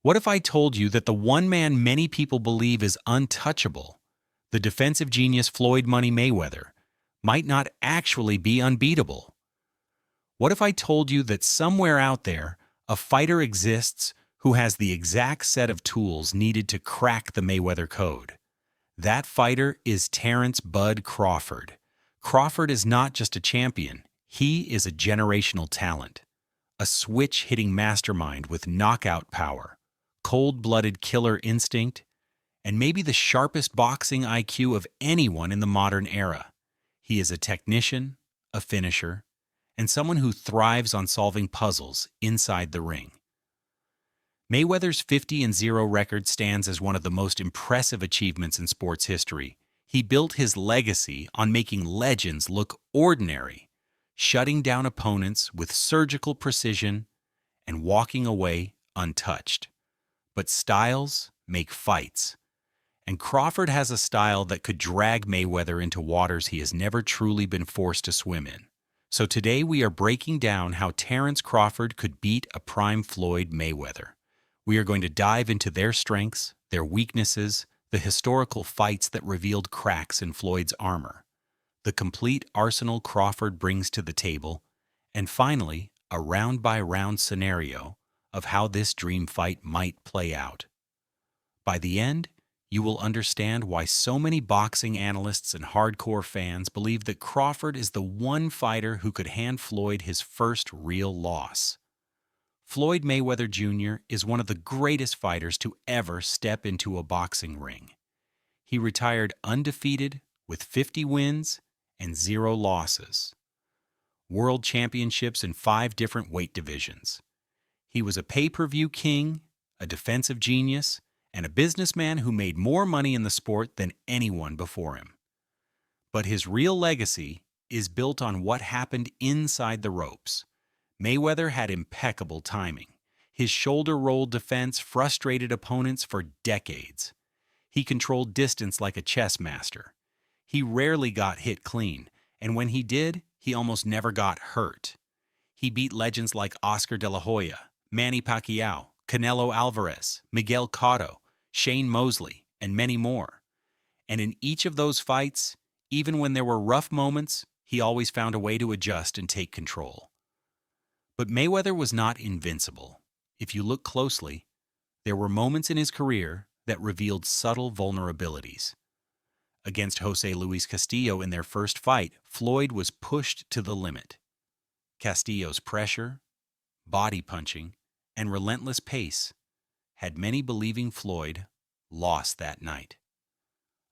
What if I told you that the one man many people believe is untouchable, the defensive genius Floyd "Money" Mayweather, might not actually be unbeatable? What if I told you that somewhere out there, a fighter exists who has the exact set of tools needed to crack the Mayweather code? That fighter is Terence "Bud" Crawford. Crawford is not just a champion, he is a generational talent, a switch-hitting mastermind with knockout power, cold-blooded killer instinct, and maybe the sharpest boxing IQ of anyone in the modern era. He is a technician, a finisher, and someone who thrives on solving puzzles inside the ring. Mayweather's 50-0 record stands as one of the most impressive achievements in sports history. He built his legacy on making legends look ordinary, shutting down opponents with surgical precision and walking away untouched. But styles make fights, and Crawford has a style that could drag Mayweather into waters he has never truly been forced to swim in. So today we are breaking down how Terence Crawford could beat a prime Floyd Mayweather. We are going to dive into their strengths, their weaknesses, the historical fights that revealed cracks in Floyd's armor, the complete arsenal Crawford brings to the table, and finally, a round-by-round scenario of how this dream fight might play out. By the end, you will understand why so many boxing analysts and hardcore fans believe that Crawford is the one fighter who could hand Floyd his first real loss. Floyd Mayweather Jr. is one of the greatest fighters to ever step into a boxing ring. He retired undefeated with 50 wins and 0 losses. World championships in 5 different weight divisions. He was a pay-per-view king, a defensive genius, and a businessman who made more money in the sport than anyone before him. But his real legacy is built on what happened inside the ropes. Mayweather had impeccable timing. His shoulder-roll defense frustrated opponents for decades. He controlled distance like a chess master. He rarely got hit clean, and when he did, he almost never got hurt. He beat legends like Oscar De La Hoya, Manny Pacquiao, Canelo Alvarez, Miguel Cotto, Shane Mosley, and many more. And in each of those fights, even when there were rough moments, he always found a way to adjust and take control. But Mayweather was not invincible. If you look closely, there were moments in his career that revealed subtle vulnerabilities. Against Jose Luis Castillo in their first fight, Floyd was pushed to the limit. Castillo's pressure, body punching, and relentless pace had many believing Floyd lost that night.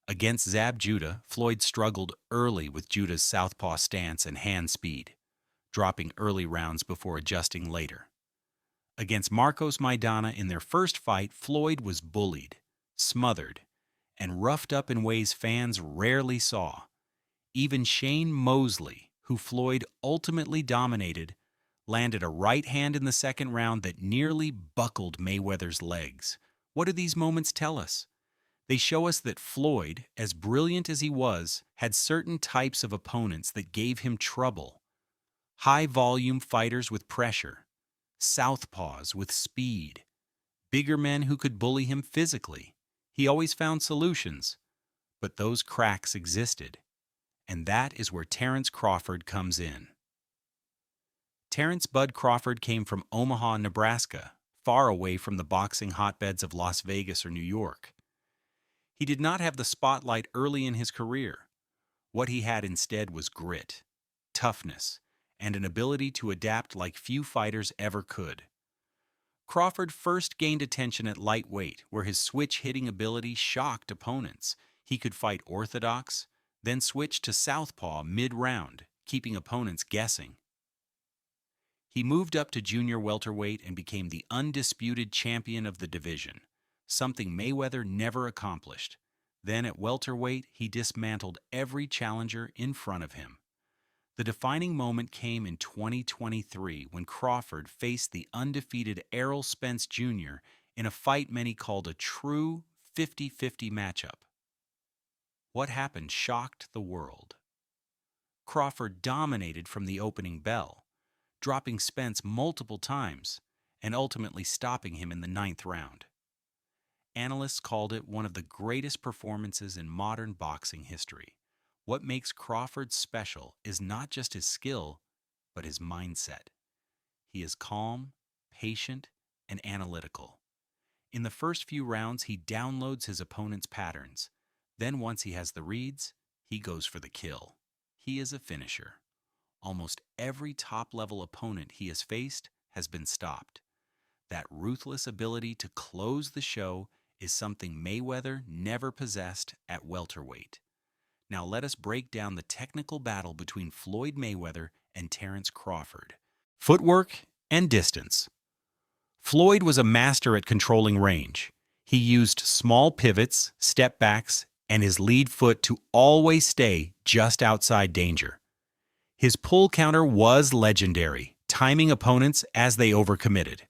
Against Zab Judah, Floyd struggled early with Judah's southpaw stance and hand speed, dropping early rounds before adjusting later. Against Marcos Maidana in their first fight, Floyd was bullied, smothered, and roughed up in ways fans rarely saw. Even Shane Mosley, who Floyd ultimately dominated, landed a right hand in the second round that nearly buckled Mayweather's legs. What do these moments tell us? They show us that Floyd, as brilliant as he was, had certain types of opponents that gave him trouble. High-volume fighters with pressure, southpaws with speed, bigger men who could bully him physically. He always found solutions, but those cracks existed, and that is where Terence Crawford comes in. Terence "Bud" Crawford came from Omaha, Nebraska, far away from the boxing hotbeds of Las Vegas or New York. He did not have the spotlight early in his career. What he had instead was grit, toughness, and an ability to adapt like few fighters ever could. Crawford first gained attention at lightweight, where his switch-hitting ability shocked opponents. He could fight orthodox, then switch to southpaw mid-round, keeping opponents guessing. He moved up to junior welterweight and became the undisputed champion of the division, something Mayweather never accomplished. Then at welterweight, he dismantled every challenger in front of him. The defining moment came in 2023 when Crawford faced the undefeated Errol Spence Jr. in a fight many called a true 50-50 matchup. What happened shocked the world. Crawford dominated from the opening bell, dropping Spence multiple times, and ultimately stopping him in the ninth round. Analysts called it one of the greatest performances in modern boxing history. What makes Crawford special is not just his skill, but his mindset. He is calm, patient, and analytical. In the first few rounds, he downloads his opponent's patterns. Then once he has the reads, he goes for the kill. He is a finisher. Almost every top-level opponent he has faced has been stopped. That ruthless ability to close the show is something Mayweather never possessed at welterweight. Now let us break down the technical battle between Floyd Mayweather and Terence Crawford. Footwork and distance. Floyd was a master at controlling range. He used small pivots, step backs, and his lead foot to always stay just outside danger. His pull counter was legendary, timing opponents as they overcommitted.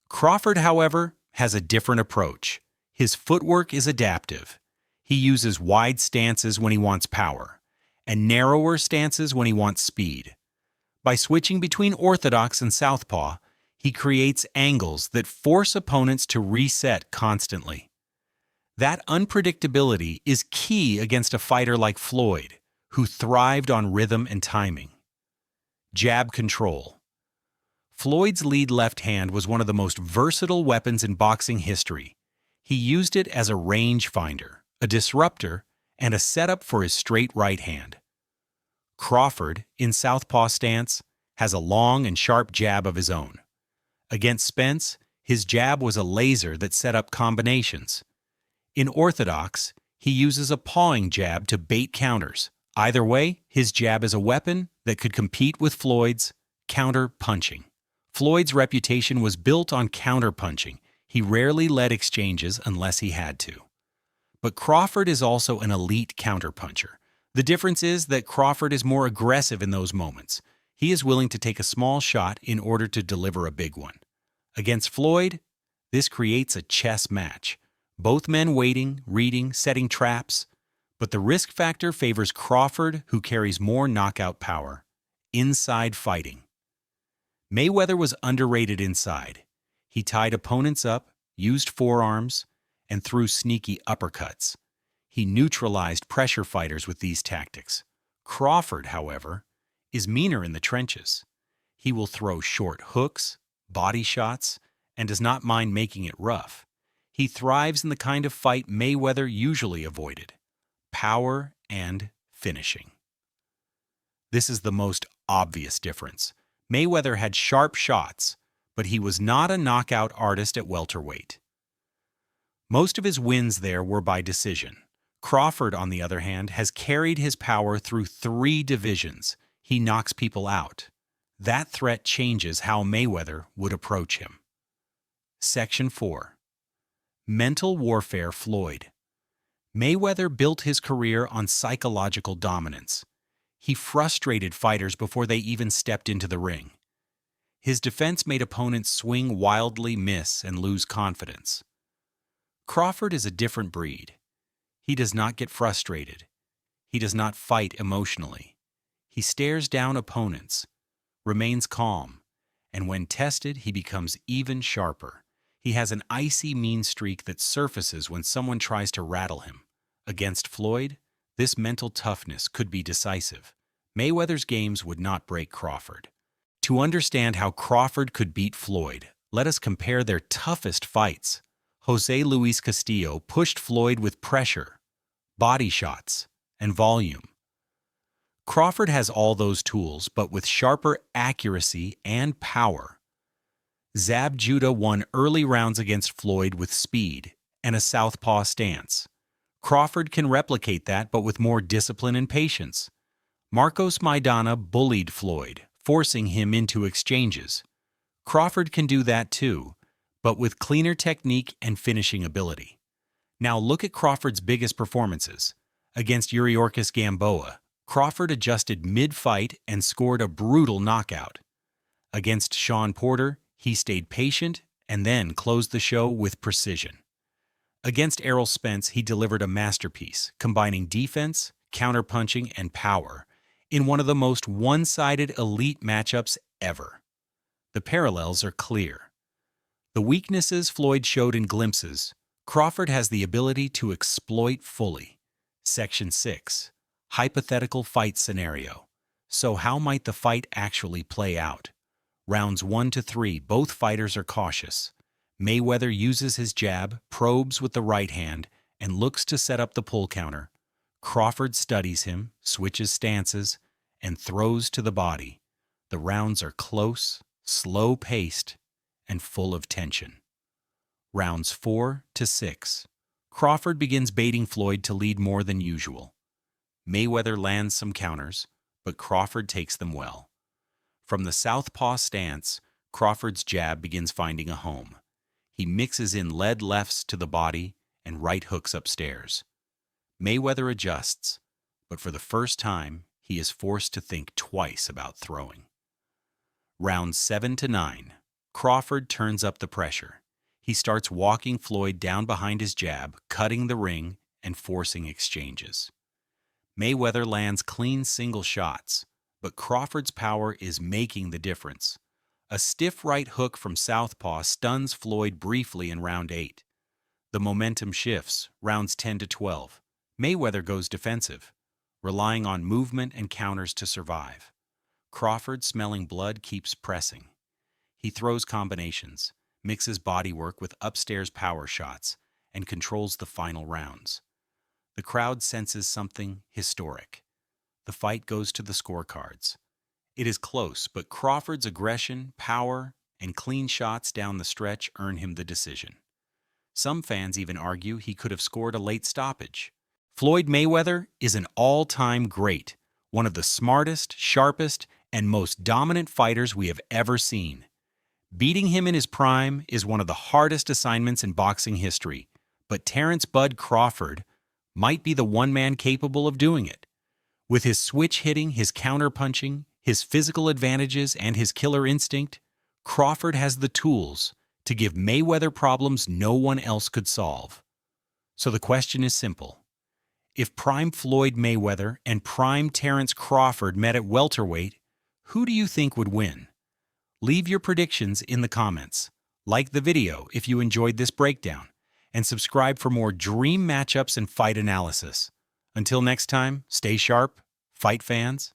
Crawford, however, has a different approach. His footwork is adaptive. He uses wide stances when he wants power, and narrower stances when he wants speed. By switching between orthodox and southpaw, he creates angles that force opponents to reset constantly. That unpredictability is key against a fighter like Floyd, who thrived on rhythm and timing. Jab control. Floyd's lead left hand was one of the most versatile weapons in boxing history. He used it as a range finder, a disruptor, and a setup for his straight right hand. Crawford, in southpaw stance, has a long and sharp jab of his own. Against Spence, his jab was a laser that set up combinations. In orthodox, he uses a pawing jab to bait counters. Either way, his jab is a weapon that could compete with Floyd's counter-punching. Floyd's reputation was built on counter-punching. He rarely led exchanges unless he had to. But Crawford is also an elite counter-puncher. The difference is that Crawford is more aggressive in those moments. He is willing to take a small shot in order to deliver a big one. Against Floyd, this creates a chess match. Both men waiting, reading, setting traps. But the risk factor favors Crawford, who carries more knockout power. Inside fighting. Mayweather was underrated inside. He tied opponents up, used forearms, and threw sneaky uppercuts. He neutralized pressure fighters with these tactics. Crawford, however, is meaner in the trenches. He will throw short hooks, body shots, and does not mind making it rough. He thrives in the kind of fight Mayweather usually avoided: power and finishing. This is the most obvious difference. Mayweather had sharp shots, but he was not a knockout artist at welterweight. Most of his wins there were by decision. Crawford, on the other hand, has carried his power through 3 divisions. He knocks people out. That threat changes how Mayweather would approach him. Section 4. Mental warfare. Floyd. Mayweather built his career on psychological dominance. He frustrated fighters before they even stepped into the ring. His defense made opponents swing wildly, miss, and lose confidence. Crawford is a different breed. He does not get frustrated. He does not fight emotionally. He stares down opponents, remains calm, and when tested, he becomes even sharper. He has an icy mean streak that surfaces when someone tries to rattle him. Against Floyd, this mental toughness could be decisive. Mayweather's games would not break Crawford. To understand how Crawford could beat Floyd, let us compare their toughest fights. Jose Luis Castillo pushed Floyd with pressure, body shots, and volume. Crawford has all those tools, but with sharper accuracy and power. Zab Judah won early rounds against Floyd with speed and a southpaw stance. Crawford can replicate that, but with more discipline and patience. Marcos Maidana bullied Floyd, forcing him into exchanges. Crawford can do that too, but with cleaner technique and finishing ability. Now look at Crawford's biggest performances. Against Yuriorkis Gamboa, Crawford adjusted mid-fight and scored a brutal knockout. Against Sean Porter, he stayed patient and then closed the show with precision. Against Errol Spence, he delivered a masterpiece, combining defense, counterpunching, and power in one of the most one-sided elite matchups ever. The parallels are clear. The weaknesses Floyd showed in glimpses, Crawford has the ability to exploit fully. Section 6. Hypothetical fight scenario. So how might the fight actually play out? Rounds 1 to 3, both fighters are cautious. Mayweather uses his jab, probes with the right hand, and looks to set up the pull counter. Crawford studies him, switches stances, and throws to the body. The rounds are close, slow-paced, and full of tension. Rounds 4 to 6. Crawford begins baiting Floyd to lead more than usual. Mayweather lands some counters, but Crawford takes them well. From the southpaw stance, Crawford's jab begins finding a home. He mixes in lead lefts to the body and right hooks upstairs. Mayweather adjusts, but for the first time, he is forced to think twice about throwing. Rounds 7 to 9. Crawford turns up the pressure. He starts walking Floyd down behind his jab, cutting the ring and forcing exchanges. Mayweather lands clean single shots, but Crawford's power is making the difference. A stiff right hook from southpaw stuns Floyd briefly in round 8. The momentum shifts, rounds 10 to 12. Mayweather goes defensive, relying on movement and counters to survive. Crawford, smelling blood, keeps pressing. He throws combinations, mixes bodywork with upstairs power shots, and controls the final rounds. The crowd senses something historic. The fight goes to the scorecards. It is close, but Crawford's aggression, power, and clean shots down the stretch earn him the decision. Some fans even argue he could have scored a late stoppage. Floyd Mayweather is an all-time great, one of the smartest, sharpest, and most dominant fighters we have ever seen. Beating him in his prime is one of the hardest assignments in boxing history, but Terence "Bud" Crawford might be the one man capable of doing it. With his switch hitting, his counter-punching, his physical advantages, and his killer instinct, Crawford has the tools to give Mayweather problems no one else could solve. So the question is simple. If prime Floyd Mayweather and prime Terence Crawford met at welterweight, who do you think would win? Leave your predictions in the comments. Like the video if you enjoyed this breakdown, and subscribe for more dream matchups and fight analysis. Until next time, stay sharp, fight fans.